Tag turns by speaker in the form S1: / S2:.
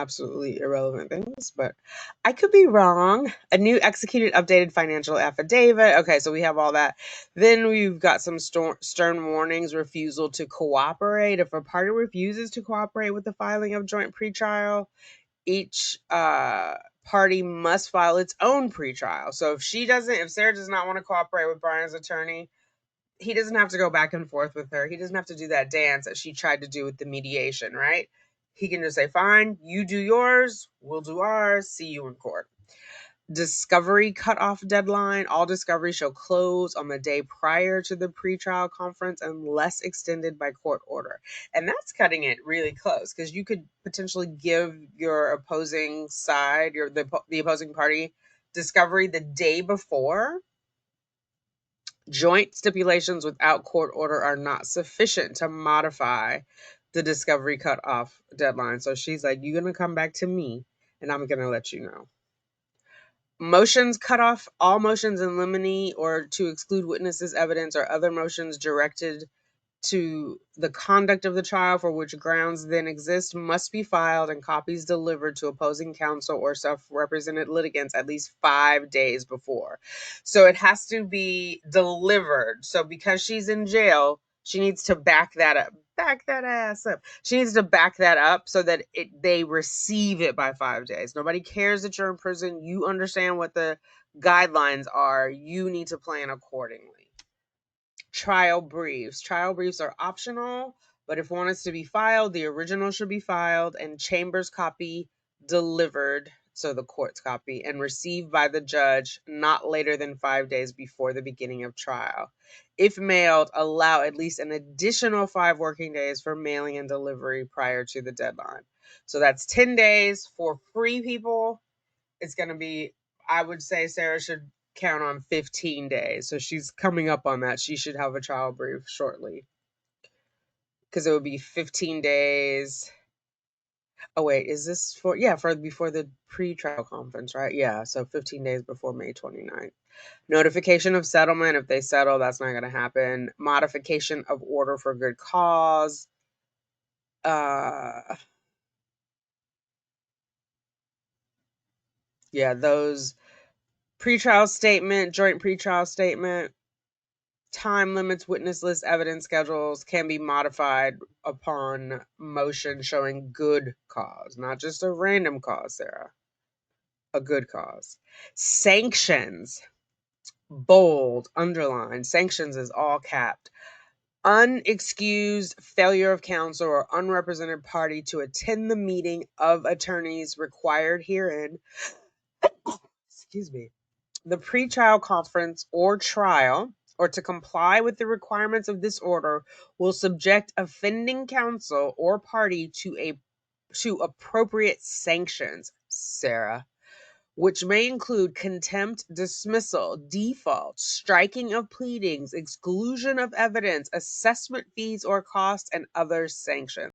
S1: absolutely irrelevant things, but I could be wrong. A new executed updated financial affidavit. Okay, so we have all that. Then we've got some stern warnings, refusal to cooperate. If a party refuses to cooperate with the filing of joint pretrial, each party must file its own pretrial. So if Sarah does not want to cooperate with Brian's attorney, he doesn't have to go back and forth with her. He doesn't have to do that dance that she tried to do with the mediation, right? He can just say, fine, you do yours, we'll do ours, see you in court. Discovery cutoff deadline. All discovery shall close on the day prior to the pretrial conference unless extended by court order. And that's cutting it really close because you could potentially give your opposing side, the opposing party, discovery the day before. Joint stipulations without court order are not sufficient to modify the discovery cutoff deadline. So she's like, you're going to come back to me and I'm going to let you know. Motions cut off. All motions in limine or to exclude witnesses' evidence or other motions directed to the conduct of the trial for which grounds then exist must be filed and copies delivered to opposing counsel or self-represented litigants at least 5 days before. So it has to be delivered. So because she's in jail, she needs to back that up. Back that ass up. She needs to back that up so that they receive it by 5 days. Nobody cares that you're in prison. You understand what the guidelines are. You need to plan accordingly. Trial briefs. Trial briefs are optional, but if one is to be filed, the original should be filed and Chambers copy delivered, so the court's copy, and received by the judge not later than 5 days before the beginning of trial. If mailed, allow at least an additional 5 working days for mailing and delivery prior to the deadline. So that's 10 days for free people. It's going to be, I would say Sarah should count on 15 days. So she's coming up on that. She should have a trial brief shortly. Because it would be 15 days. Oh, wait, is this for before the pre-trial conference, right? Yeah, so 15 days before May 29th. Notification of settlement. If they settle, that's not going to happen. Modification of order for good cause. Those pretrial statement, joint pretrial statement. Time limits, witness list, evidence schedules can be modified upon motion showing good cause, not just a random cause, Sarah. A good cause. Sanctions, bold, underlined. Sanctions is all capped. Unexcused failure of counsel or unrepresented party to attend the meeting of attorneys required herein. Excuse me. The pretrial conference or trial, or to comply with the requirements of this order, will subject offending counsel or party to appropriate sanctions, Sarah, which may include contempt, dismissal, default, striking of pleadings, exclusion of evidence, assessment fees or costs, and other sanctions.